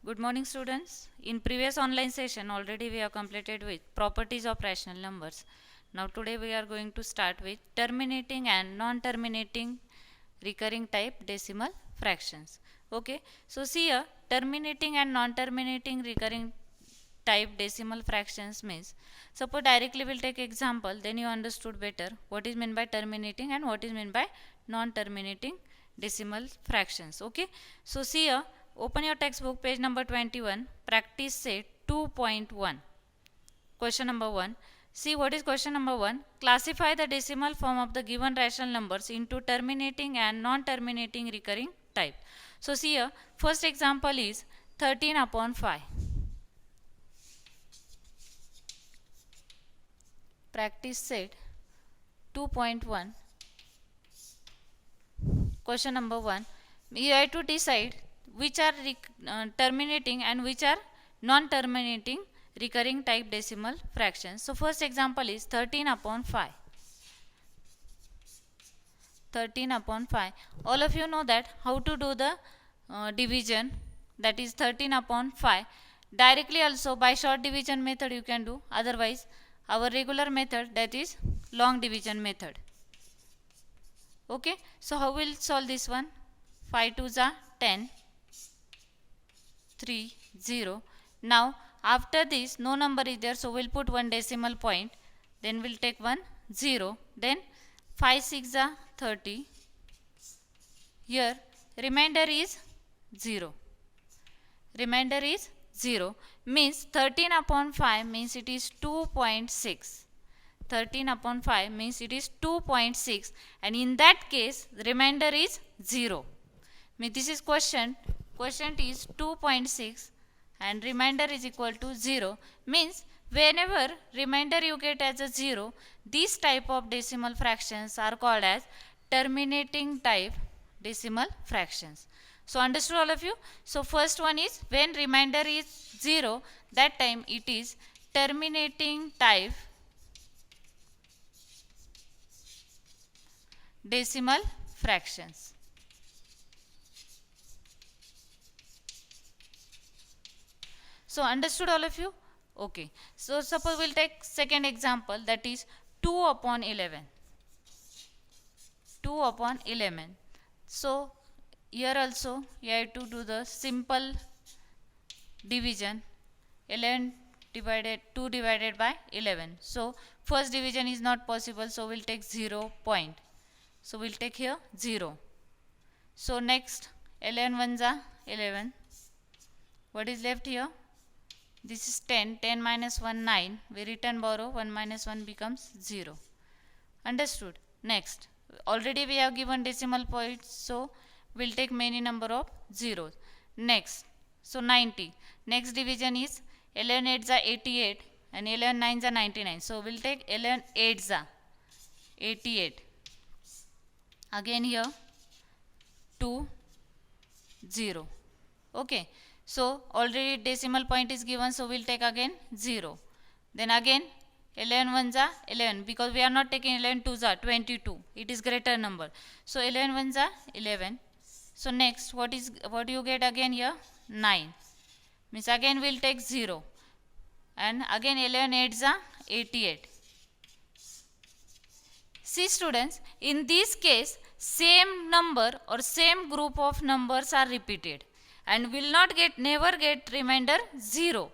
Good morning students. In previous online session already we have completed with properties of rational numbers. Now today we are going to start with terminating and non-terminating recurring type decimal fractions. Okay. So see here terminating and non-terminating recurring type decimal fractions means suppose directly we'll take example, then you understood better what is meant by terminating and what is meant by non-terminating decimal fractions. Okay. So see here, open your textbook page number 21, practice set 2.1. Question number 1. See what is question number 1. Classify the decimal form of the given rational numbers into terminating and non-terminating recurring type. So see here, first example is 13 upon 5. Practice set 2.1. Question number 1. You have to decide which are terminating and which are non-terminating recurring type decimal fractions. So first example is 13 upon 5. 13 upon 5. All of you know that how to do the division, that is 13 upon 5. Directly also by short division method you can do. Otherwise our regular method, that is long division method. Okay. So how will solve this one? 5 2s are 10. 3 0. Now after this no number is there, so we'll put one decimal point, then we'll take 1 0, then 5 6 are 30. Here remainder is 0. Remainder is 0 means 13 upon 5 means it is 2.6. 13 upon 5 means it is 2.6, and in that case the remainder is 0. Means this is quotient is 2.6 and remainder is equal to 0. Means whenever remainder you get as a 0, these type of decimal fractions are called as terminating type decimal fractions. So understood all of you? So first one is when remainder is 0, that time it is terminating type decimal fractions. So understood all of you? Okay. So suppose we'll take second example, that is 2 upon 11. 2 upon 11. So here also you have to do the simple division. 11 divided 2 divided by 11. So first division is not possible, so we'll take 0 point. So we'll take here 0. So next 11 ones are 11. What is left here? This is 10. 10 minus 1 9. We return borrow. 1 minus 1 becomes 0. Understood? Next, already we have given decimal points, so we'll take many number of zeros. Next, so 90. Next division is 11 8s are 88 and 11 9s are 99. So we'll take 11 8s are 88. Again here 2 0. Okay. So already decimal point is given, so we'll take again 0. Then again 11 ones are 11, because we are not taking 11 twos are 22. It is greater number. So 11 ones are 11. So next what do you get again here? 9. Means again we'll take 0. And again 11 8s are 88. See students, in this case same number or same group of numbers are repeated and will not never get remainder 0.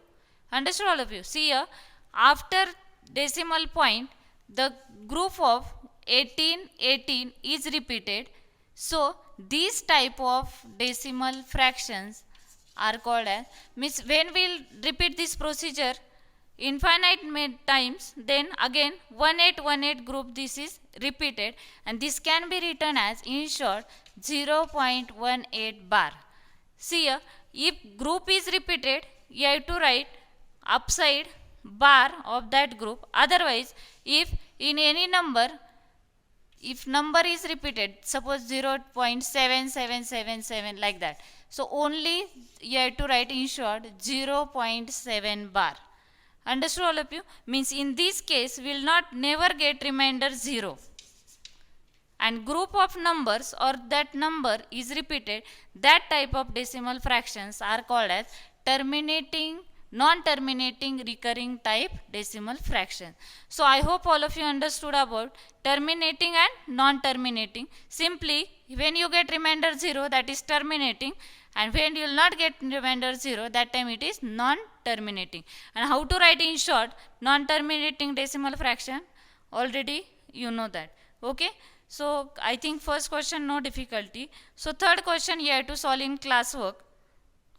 Understood all of you? See here, after decimal point the group of 18 18 is repeated. So these type of decimal fractions are called as, means when we'll repeat this procedure infinite times, then again 1818 group this is repeated, and this can be written as, in short, 0.18 bar. See here, if group is repeated you have to write upside bar of that group. Otherwise if in any number, if number is repeated, suppose 0.7777 like that, so only you have to write, in short, 0.7 bar. Understood all of you? Means in this case we will not never get remainder 0. And group of numbers or that number is repeated, that type of decimal fractions are called as terminating, non-terminating recurring type decimal fraction. So I hope all of you understood about terminating and non-terminating. Simply when you get remainder 0, that is terminating, and when you will not get remainder 0, that time it is non-terminating. And how to write in short non-terminating decimal fraction, already you know that. Okay, so I think first question no difficulty. So third question you have to solve in classwork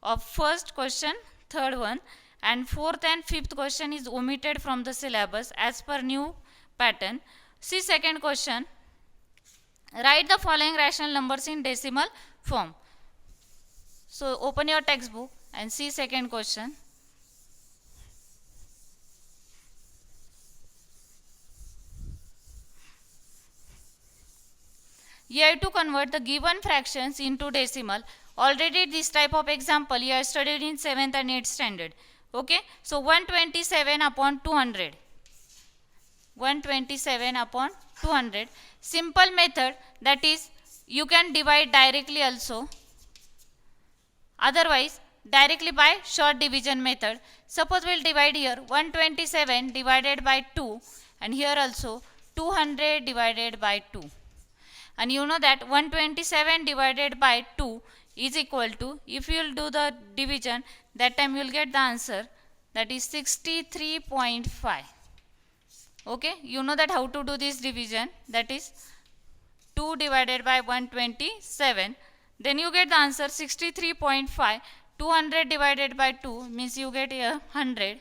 of first question, third one, and fourth and fifth question is omitted from the syllabus as per new pattern. See second question, write the following rational numbers in decimal form. So open your textbook and see second question. You have to convert the given fractions into decimal. Already this type of example you have studied in 7th and 8th standard. Okay, so 127 upon 200. 127 upon 200. Simple method, that is you can divide directly also. Otherwise directly by short division method. Suppose we will divide here 127 divided by 2, and here also 200 divided by 2. And you know that 127 divided by 2 is equal to, if you will do the division, that time you will get the answer, that is 63.5. Okay, you know that how to do this division, that is 2 divided by 127, then you get the answer 63.5. 200 divided by 2 means you get here 100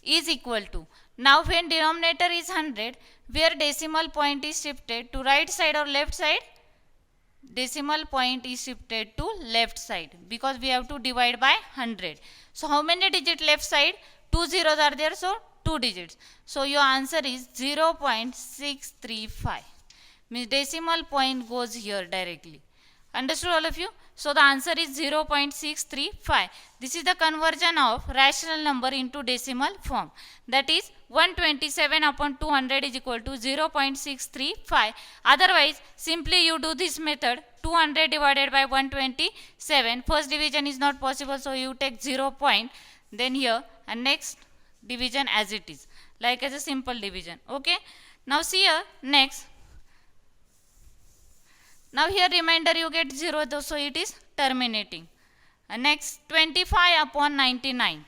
is equal to. Now when denominator is 100, where decimal point is shifted to right side or left side? Decimal point is shifted to left side, because we have to divide by 100. So how many digits left side? 2 zeros are there, so 2 digits. So your answer is 0.635. Means decimal point goes here directly. Understood all of you? So the answer is 0.635. This is the conversion of rational number into decimal form. That is 127 upon 200 is equal to 0.635. Otherwise, simply you do this method, 200 divided by 127. First division is not possible, so you take 0 point. Then here, and next division as it is, like as a simple division. Okay. Now see here, next. Now here remainder you get 0, so it is terminating. And next 25 upon 99.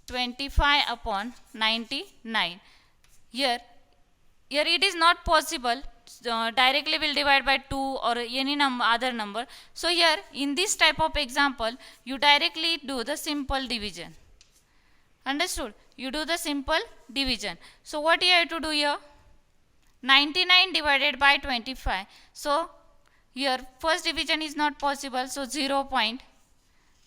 25 upon 99. Here it is not possible. Directly will divide by 2 or any other number. So here in this type of example, you directly do the simple division. Understood? You do the simple division. So what you have to do here? 99 divided by 25. So here first division is not possible, so 0 point.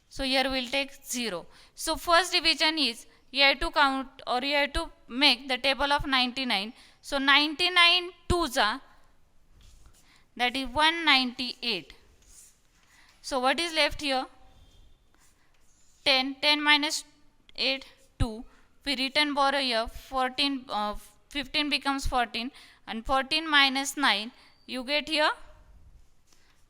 So here we will take 0. So first division is, you have to count or you have to make the table of 99. So 99 twos are, that is 198. So what is left here? 10. 10 minus 8, 2. We return borrow here, 14, 15 becomes 14. And 14 minus 9, you get here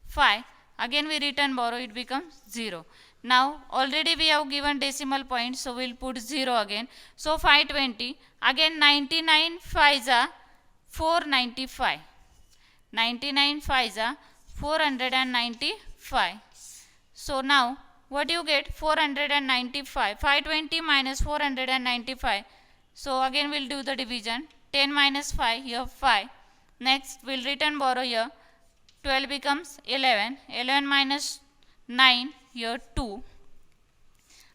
5. Again we return borrow, it becomes 0. Now already we have given decimal point, so we will put 0 again. So 520. Again 99 5s are 495. 99 5s are 495. So now what you get? 495. 520 minus 495. So again we will do the division. 10 minus 5, here 5. Next we will return borrow here. 12 becomes 11. 11 minus 9, here 2.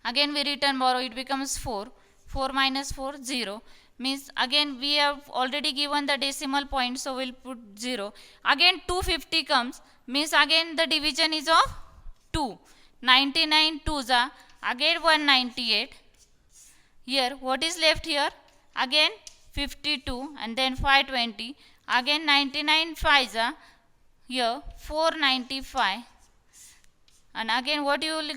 Again we return borrow, it becomes 4. 4 minus 4, 0. Means again we have already given the decimal point, so we will put 0. Again 250 comes, means again the division is of 2. 99 2s are, again 198. Here what is left here? Again 52 and then 520. Again 99 5s are, here 495. And again what you will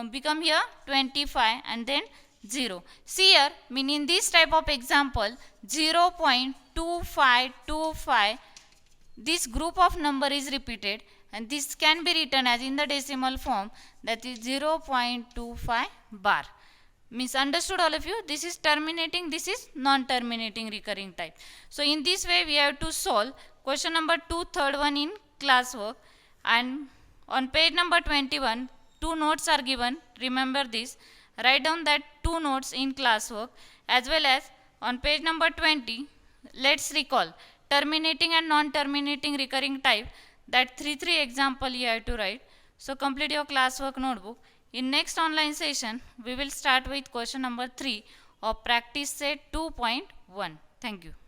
become here? 25 and then 0. See here, meaning this type of example, 0.2525, this group of number is repeated, and this can be written as in the decimal form, that is 0.25 bar. Means understood all of you? This is terminating, this is non-terminating recurring type. So in this way we have to solve question number 2, third one in classwork. And on page number 21, 2 notes are given. Remember this. Write down that 2 notes in classwork, as well as on page number 20, let's recall terminating and non-terminating recurring type. That 3 example you have to write. So complete your classwork notebook. In next online session, we will start with question number 3 of practice set 2.1. Thank you.